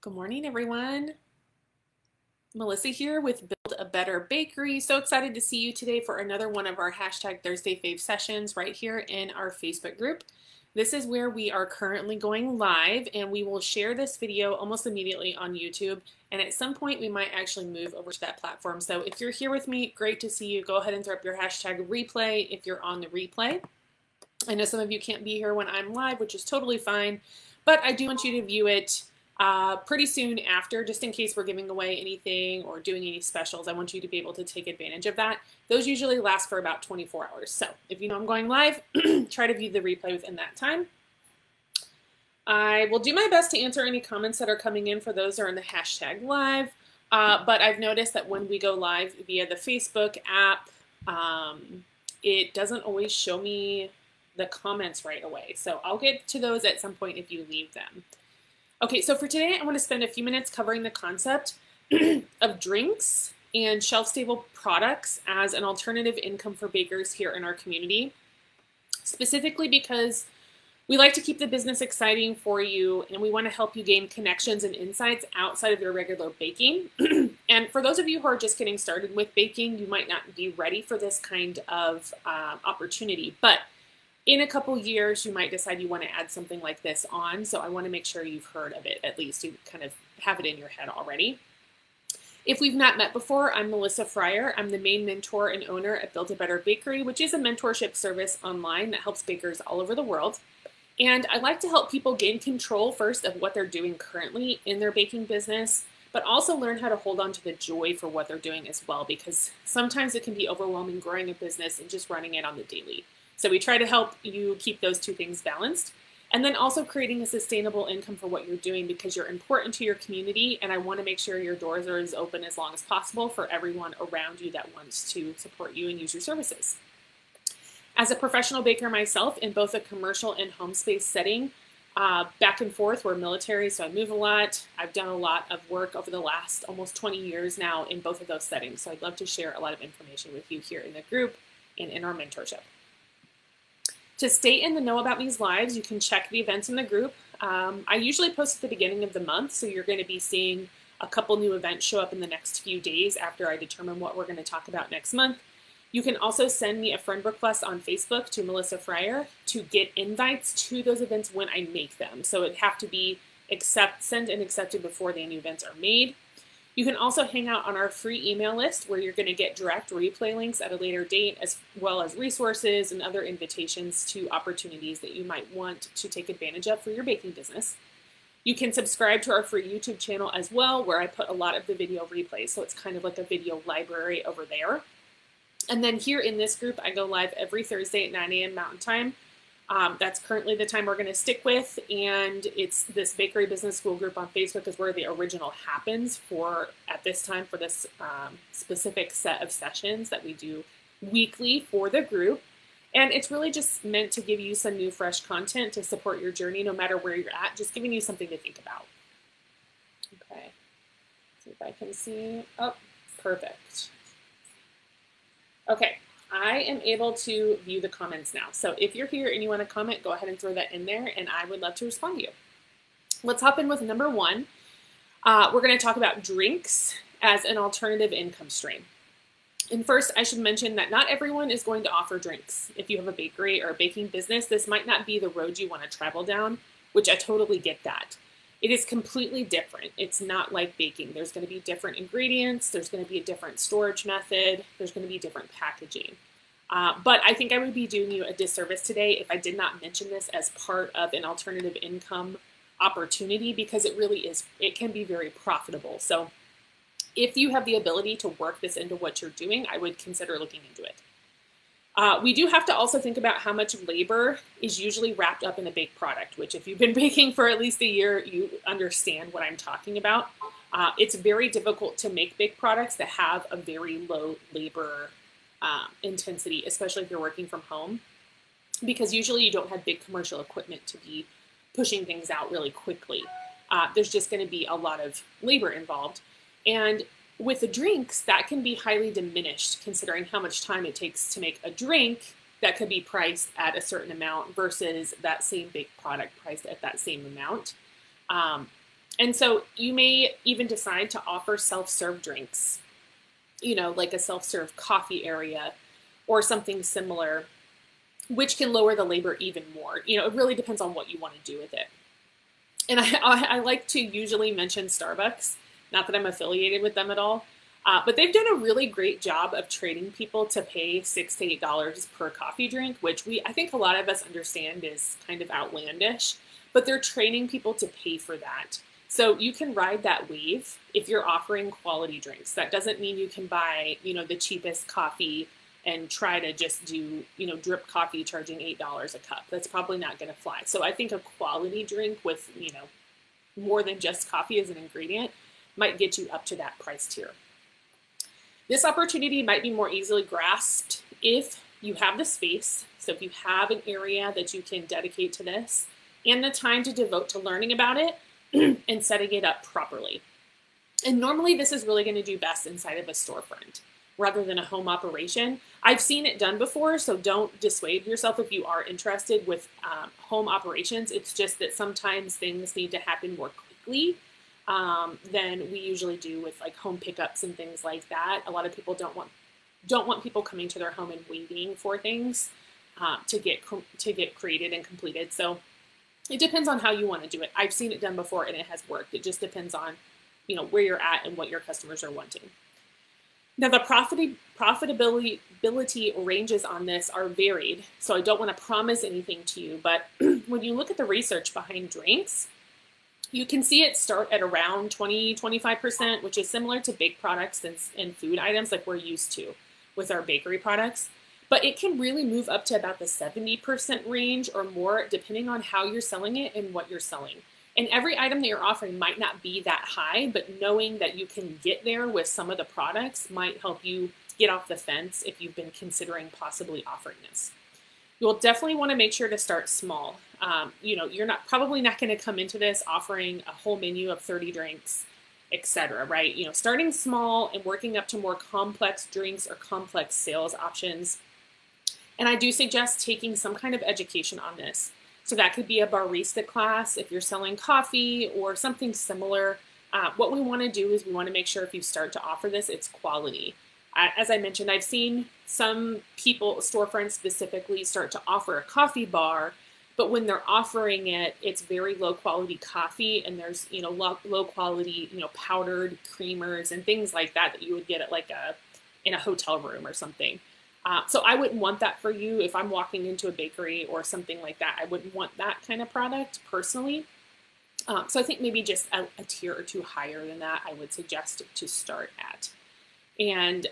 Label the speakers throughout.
Speaker 1: Good morning, everyone. Melissa here with Build a Better Bakery. So excited to see you today for another one of our hashtag Thursday Fave sessions right here in our Facebook group. This is where we are currently going live, and we will share this video almost immediately on YouTube. And at some point, we might actually move over to that platform. So if you're here with me, great to see you. Go ahead and throw up your hashtag replay if you're on the replay. I know some of you can't be here when I'm live, which is totally fine, but I do want you to view it pretty soon after, just in case we're giving away anything or doing any specials. I want you to be able to take advantage of that. Those usually last for about 24 hours. So if you know I'm going live, try to view the replay within that time. I will do my best to answer any comments that are coming in for those that are in the hashtag live. But I've noticed that when we go live via the Facebook app, it doesn't always show me the comments right away. So I'll get to those at some point if you leave them. Okay, so for today, I want to spend a few minutes covering the concept of drinks and shelf-stable products as an alternative income for bakers here in our community, specifically because we like to keep the business exciting for you, and we want to help you gain connections and insights outside of your regular baking. And for those of you who are just getting started with baking, you might not be ready for this kind of opportunity, but in a couple years, you might decide you want to add something like this on, so I want to make sure you've heard of it, at least you kind of have it in your head already. If we've not met before, I'm Melissa Fryer. I'm the main mentor and owner at Build a Better Bakery, which is a mentorship service online that helps bakers all over the world. And I like to help people gain control first of what they're doing currently in their baking business, but also learn how to hold on to the joy for what they're doing as well, because sometimes it can be overwhelming growing a business and just running it on the daily. So we try to help you keep those two things balanced. And then also creating a sustainable income for what you're doing, because you're important to your community, and I want to make sure your doors are as open as long as possible for everyone around you that wants to support you and use your services. As a professional baker myself in both a commercial and home space setting, back and forth, we're military, so I move a lot. I've done a lot of work over the last almost 20 years now in both of those settings. So I'd love to share a lot of information with you here in the group and in our mentorship. To stay in the know about these lives, you can check the events in the group. I usually post at the beginning of the month, so you're going to be seeing a couple new events show up in the next few days after I determine what we're going to talk about next month. You can also send me a friend request on Facebook to Melissa Fryer to get invites to those events when I make them. So it have to be sent and accepted before the new events are made. You can also hang out on our free email list where you're going to get direct replay links at a later date, as well as resources and other invitations to opportunities that you might want to take advantage of for your baking business. You can subscribe to our free YouTube channel as well, where I put a lot of the video replays, so it's kind of like a video library over there. And then here in this group, I go live every Thursday at 9 a.m. Mountain Time. That's currently the time we're going to stick with, and it's this Bakery Business School group on Facebook is where the original happens at this time for this specific set of sessions that we do weekly for the group. And it's really just meant to give you some new, fresh content to support your journey no matter where you're at, just giving you something to think about. Okay, see if I can see. Oh, perfect. Okay. I am able to view the comments now. So if you're here and you want to comment, go ahead and throw that in there, and I would love to respond to you. Let's hop in with number one. We're going to talk about drinks as an alternative income stream. And first, I should mention that not everyone is going to offer drinks. If you have a bakery or a baking business, this might not be the road you want to travel down, which I totally get that. It is completely different. It's not like baking. There's going to be different ingredients. There's going to be a different storage method. There's going to be different packaging. But I think I would be doing you a disservice today if I did not mention this as part of an alternative income opportunity, because it really is, it can be very profitable. So if you have the ability to work this into what you're doing, I would consider looking into it. We do have to also think about how much labor is usually wrapped up in a baked product, which if you've been baking for at least a year, you understand what I'm talking about. It's very difficult to make baked products that have a very low labor intensity, especially if you're working from home, because usually you don't have big commercial equipment to be pushing things out really quickly. There's just going to be a lot of labor involved. And with the drinks, that can be highly diminished considering how much time it takes to make a drink that could be priced at a certain amount versus that same baked product priced at that same amount. And so you may even decide to offer self-serve drinks, like a self-serve coffee area or something similar, which can lower the labor even more. It really depends on what you want to do with it. And I like to usually mention Starbucks, not that I'm affiliated with them at all, but they've done a really great job of training people to pay $6 to $8 per coffee drink, which I think a lot of us understand is kind of outlandish, but they're training people to pay for that. So you can ride that wave if you're offering quality drinks. That doesn't mean you can buy, the cheapest coffee and try to just do, drip coffee charging $8 a cup. That's probably not going to fly. So I think a quality drink with, more than just coffee as an ingredient might get you up to that price tier. This opportunity might be more easily grasped if you have the space. So if you have an area that you can dedicate to this and the time to devote to learning about it and setting it up properly. And normally this is really going to do best inside of a storefront rather than a home operation. I've seen it done before, so don't dissuade yourself if you are interested with home operations. It's just that sometimes things need to happen more quickly than we usually do with like home pickups and things like that. A lot of people don't want people coming to their home and waiting for things to get created and completed. So it depends on how you want to do it. I've seen it done before and it has worked. It just depends on where you're at and what your customers are wanting. Now the profitability ranges on this are varied, so I don't want to promise anything to you, but when you look at the research behind drinks, you can see it start at around 20-25%, which is similar to baked products and food items like we're used to with our bakery products. But it can really move up to about the 70% range or more, depending on how you're selling it and what you're selling. And every item that you're offering might not be that high, but knowing that you can get there with some of the products might help you get off the fence if you've been considering possibly offering this. You'll definitely want to make sure to start small. You're probably not going to come into this offering a whole menu of 30 drinks, etc. Right? Starting small and working up to more complex drinks or complex sales options. And I do suggest taking some kind of education on this. So that could be a barista class if you're selling coffee or something similar. What we want to do is we want to make sure if you start to offer this, it's quality. As I mentioned, I've seen some people, storefronts specifically, start to offer a coffee bar, but when they're offering it, it's very low quality coffee, and there's low quality powdered creamers and things like that you would get at in a hotel room or something. So I wouldn't want that for you. If I'm walking into a bakery or something like that, I wouldn't want that kind of product personally. So I think maybe just a tier or two higher than that, I would suggest to start at. And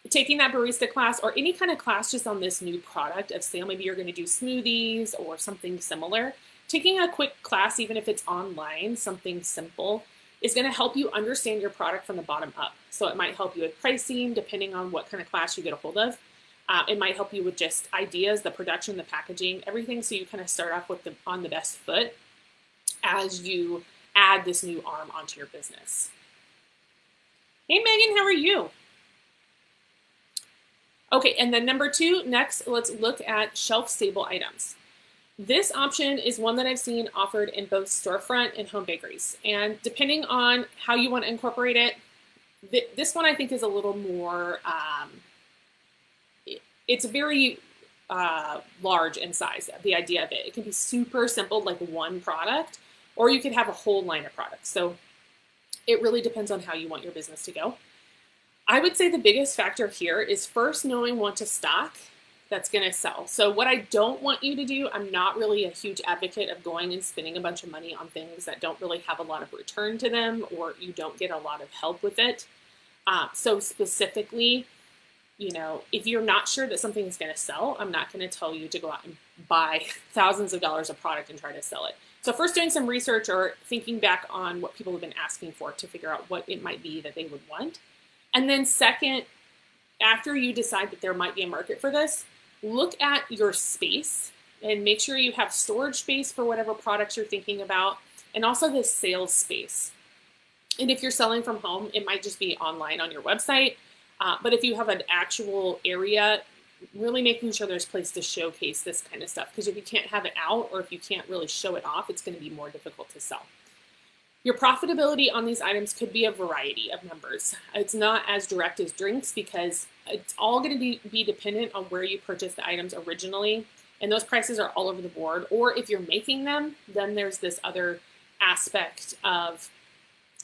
Speaker 1: taking that barista class or any kind of class just on this new product of sale, maybe you're going to do smoothies or something similar. Taking a quick class, even if it's online, something simple, is going to help you understand your product from the bottom up. So it might help you with pricing, depending on what kind of class you get a hold of. It might help you with just ideas, the production, the packaging, everything. So you kind of start off with on the best foot as you add this new arm onto your business. Hey, Megan, how are you? Okay, and then number two, next, let's look at shelf-stable items. This option is one that I've seen offered in both storefront and home bakeries. And depending on how you want to incorporate it, this one I think is a little more, it's very large in size, the idea of it. It can be super simple, like one product, or you could have a whole line of products. So it really depends on how you want your business to go. I would say the biggest factor here is first knowing what to stock that's going to sell. So what I don't want you to do, I'm not really a huge advocate of going and spending a bunch of money on things that don't really have a lot of return to them, or you don't get a lot of help with it. So specifically, if you're not sure that something is going to sell, I'm not going to tell you to go out and buy thousands of dollars of product and try to sell it. So first doing some research or thinking back on what people have been asking for to figure out what it might be that they would want. And then second, after you decide that there might be a market for this, look at your space and make sure you have storage space for whatever products you're thinking about, and also the sales space. And if you're selling from home, it might just be online on your website. But if you have an actual area, really making sure there's a place to showcase this kind of stuff. Because if you can't have it out, or if you can't really show it off, it's going to be more difficult to sell. Your profitability on these items could be a variety of numbers. It's not as direct as drinks because it's all going to be dependent on where you purchased the items originally, and those prices are all over the board. Or if you're making them, then there's this other aspect of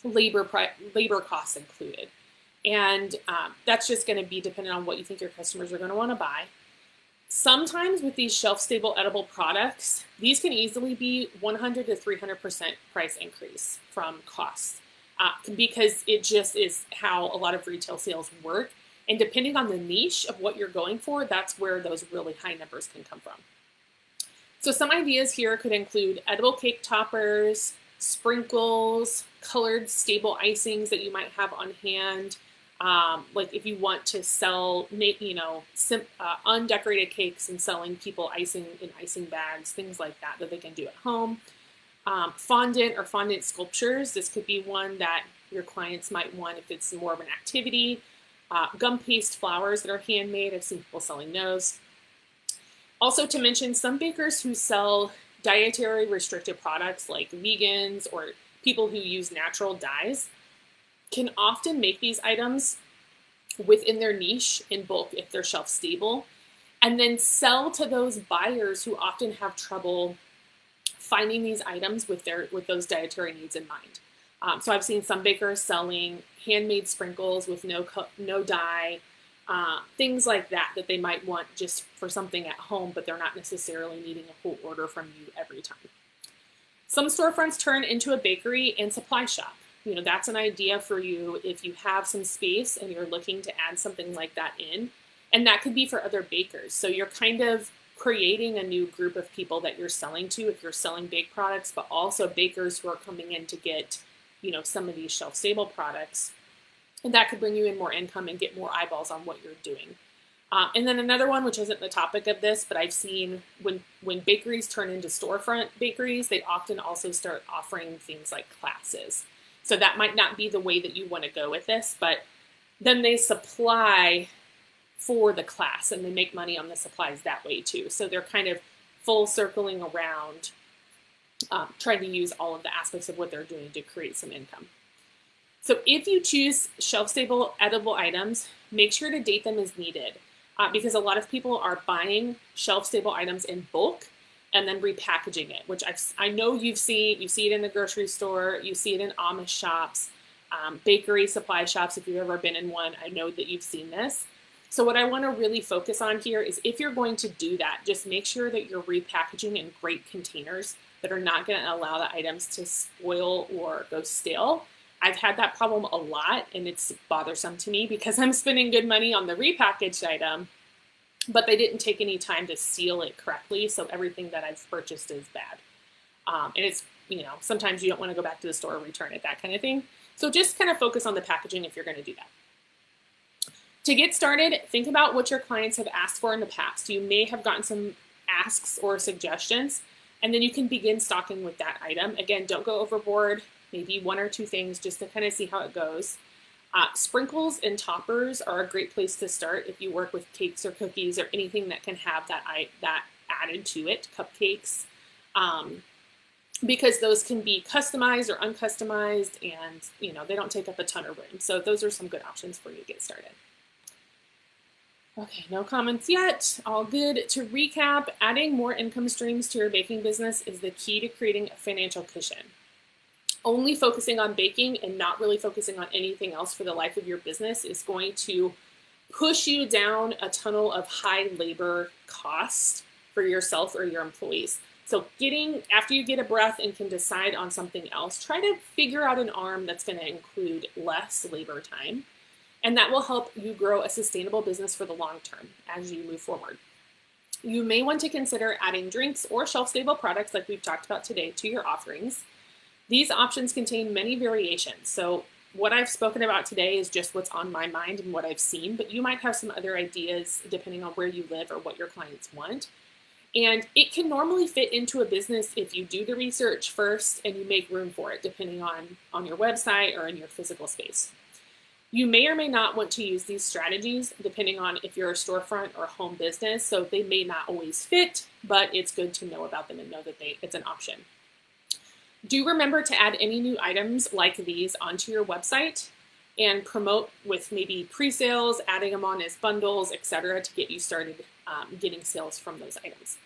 Speaker 1: labor costs included. And that's just going to be dependent on what you think your customers are going to want to buy. Sometimes with these shelf-stable edible products, these can easily be 100 to 300% price increase from costs because it just is how a lot of retail sales work. And depending on the niche of what you're going for, that's where those really high numbers can come from. So some ideas here could include edible cake toppers, sprinkles, colored stable icings that you might have on hand. Like if you want to sell, undecorated cakes and selling people icing in icing bags, things like that they can do at home. Fondant or fondant sculptures. This could be one that your clients might want if it's more of an activity. Gum paste flowers that are handmade. I've seen people selling those. Also to mention, some bakers who sell dietary restricted products like vegans or people who use natural dyes can often make these items within their niche in bulk if they're shelf stable, and then sell to those buyers who often have trouble finding these items with those dietary needs in mind. So I've seen some bakers selling handmade sprinkles with no dye, things like that they might want just for something at home, but they're not necessarily needing a full order from you every time. Some storefronts turn into a bakery and supply shop. That's an idea for you if you have some space and you're looking to add something like that in. And that could be for other bakers. So you're kind of creating a new group of people that you're selling to if you're selling baked products, but also bakers who are coming in to get, some of these shelf-stable products. And that could bring you in more income and get more eyeballs on what you're doing. And then another one, which isn't the topic of this, but I've seen when bakeries turn into storefront bakeries, they often also start offering things like classes. So that might not be the way that you want to go with this, but then they supply for the class and they make money on the supplies that way too. So they're kind of full circling around, trying to use all of the aspects of what they're doing to create some income. So if you choose shelf-stable edible items, make sure to date them as needed because a lot of people are buying shelf-stable items in bulk and then repackaging it, which I know you see it in the grocery store, you see it in Amish shops, bakery supply shops. If you've ever been in one, I know that you've seen this. So what I want to really focus on here is if you're going to do that, just make sure that you're repackaging in great containers that are not going to allow the items to spoil or go stale. I've had that problem a lot, and it's bothersome to me because I'm spending good money on the repackaged item, but they didn't take any time to seal it correctly, so everything that I've purchased is bad. And it's, sometimes you don't want to go back to the store or return it, that kind of thing. So just kind of focus on the packaging if you're going to do that. To get started, think about what your clients have asked for in the past. You may have gotten some asks or suggestions, and then you can begin stocking with that item. Again, don't go overboard, maybe one or two things just to kind of see how it goes. Sprinkles and toppers are a great place to start if you work with cakes or cookies or anything that can have that added to it, cupcakes, because those can be customized or uncustomized and they don't take up a ton of room. So those are some good options for you to get started. Okay, no comments yet. All good. To recap, adding more income streams to your baking business is the key to creating a financial cushion. Only focusing on baking and not really focusing on anything else for the life of your business is going to push you down a tunnel of high labor costs for yourself or your employees. So after you get a breath and can decide on something else, try to figure out an arm that's going to include less labor time. And that will help you grow a sustainable business for the long term as you move forward. You may want to consider adding drinks or shelf-stable products like we've talked about today to your offerings. These options contain many variations. So what I've spoken about today is just what's on my mind and what I've seen, but you might have some other ideas depending on where you live or what your clients want. And it can normally fit into a business if you do the research first and you make room for it, depending on your website or in your physical space. You may or may not want to use these strategies depending on if you're a storefront or a home business, so they may not always fit, but it's good to know about them and know that it's an option. Do remember to add any new items like these onto your website and promote with maybe pre-sales, adding them on as bundles, etc., to get you started getting sales from those items.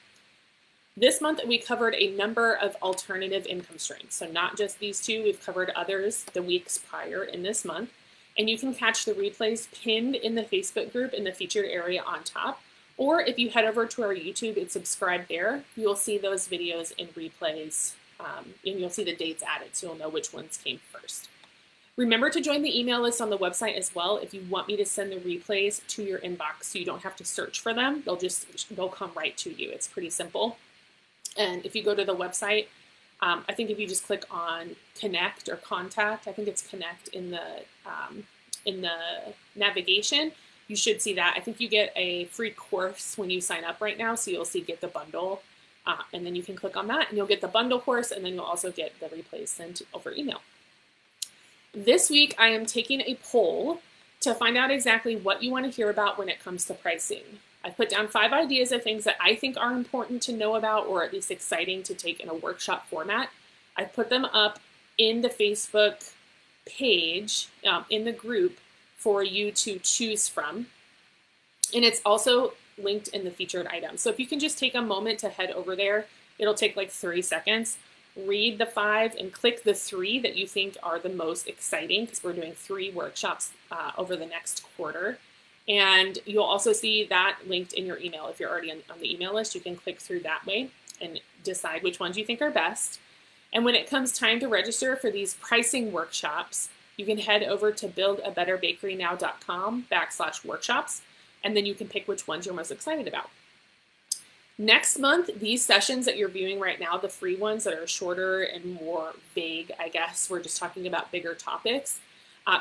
Speaker 1: This month, we covered a number of alternative income streams. So not just these two, we've covered others the weeks prior in this month. And you can catch the replays pinned in the Facebook group in the featured area on top. Or if you head over to our YouTube and subscribe there, you'll see those videos in replays, and you'll see the dates added, so you'll know which ones came first. Remember to join the email list on the website as well if you want me to send the replays to your inbox so you don't have to search for them. They'll come right to you. It's pretty simple. And if you go to the website, I think if you just click on connect or contact, I think it's connect in the navigation, you should see that. I think you get a free course when you sign up right now, so you'll see get the bundle, and then you can click on that and you'll get the bundle course, and then you'll also get the replays sent over email. This week I am taking a poll to find out exactly what you want to hear about when it comes to pricing. I put down 5 ideas of things that I think are important to know about, or at least exciting to take in a workshop format. I put them up in the Facebook page, in the group for you to choose from. And it's also linked in the featured items. So if you can just take a moment to head over there, it'll take like 3 seconds. Read the 5 and click the 3 that you think are the most exciting, because we're doing 3 workshops over the next quarter. And you'll also see that linked in your email. If you're already on the email list, you can click through that way and decide which ones you think are best. And when it comes time to register for these pricing workshops, you can head over to buildabetterbakerynow.com/workshops, and then you can pick which ones you're most excited about. Next month, these sessions that you're viewing right now, the free ones that are shorter and more vague, I guess, we're just talking about bigger topics,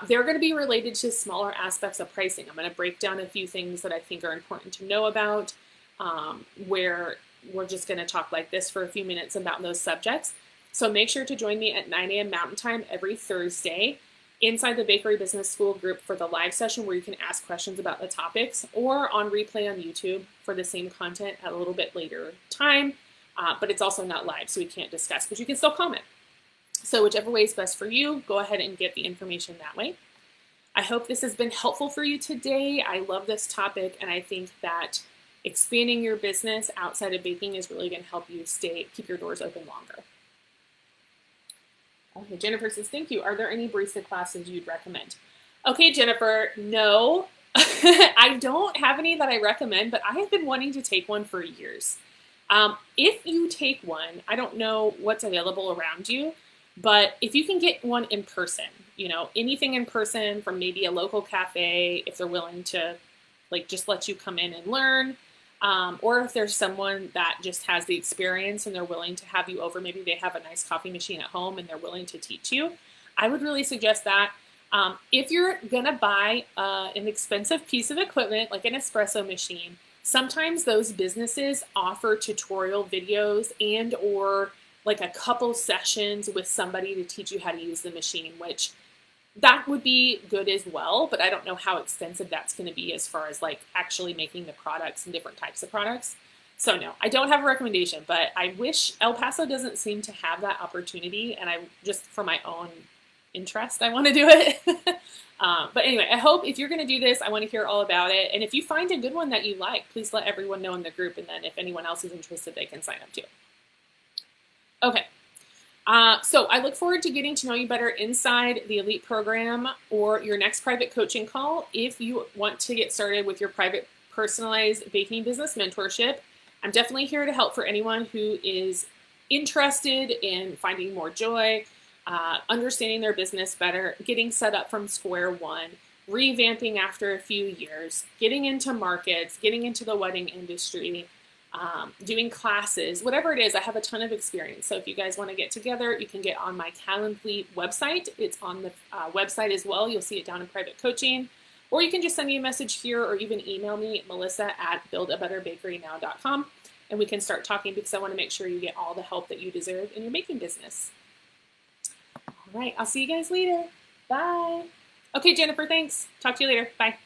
Speaker 1: they're going to be related to smaller aspects of pricing. I'm going to break down a few things that I think are important to know about, where we're just going to talk like this for a few minutes about those subjects. So make sure to join me at 9 a.m. Mountain Time every Thursday inside the Bakery Business School group for the live session where you can ask questions about the topics, or on replay on YouTube for the same content at a little bit later time, but it's also not live, so we can't discuss, but you can still comment. So whichever way is best for you, go ahead and get the information that way. I hope this has been helpful for you today. I love this topic, and I think that expanding your business outside of baking is really going to help you keep your doors open longer. Okay, Jennifer says, thank you. Are there any barista classes you'd recommend? Okay, Jennifer, no. I don't have any that I recommend, but I have been wanting to take one for years. If you take one, I don't know what's available around you, but if you can get one in person, anything in person from maybe a local cafe, if they're willing to just let you come in and learn, or if there's someone that just has the experience and they're willing to have you over, maybe they have a nice coffee machine at home and they're willing to teach you, I would really suggest that. If you're gonna buy an expensive piece of equipment like an espresso machine, sometimes those businesses offer tutorial videos and or like a couple sessions with somebody to teach you how to use the machine, which that would be good as well, but I don't know how extensive that's going to be as far as actually making the products and different types of products. So no, I don't have a recommendation, but I wish El Paso doesn't seem to have that opportunity, and I just for my own interest, I want to do it. But anyway, I hope if you're going to do this, I want to hear all about it. And if you find a good one that you like, please let everyone know in the group, and then if anyone else is interested, they can sign up too. Okay, so I look forward to getting to know you better inside the Elite program or your next private coaching call. If you want to get started with your private personalized baking business mentorship, I'm definitely here to help for anyone who is interested in finding more joy, understanding their business better, getting set up from square one, revamping after a few years, getting into markets, getting into the wedding industry, doing classes, whatever it is. I have a ton of experience. So if you guys want to get together, you can get on my Calendly website. It's on the website as well. You'll see it down in private coaching. Or you can just send me a message here or even email me, melissa@buildabetterbakerynow.com, and we can start talking because I want to make sure you get all the help that you deserve in your baking business. All right, I'll see you guys later. Bye. Okay, Jennifer, thanks. Talk to you later. Bye.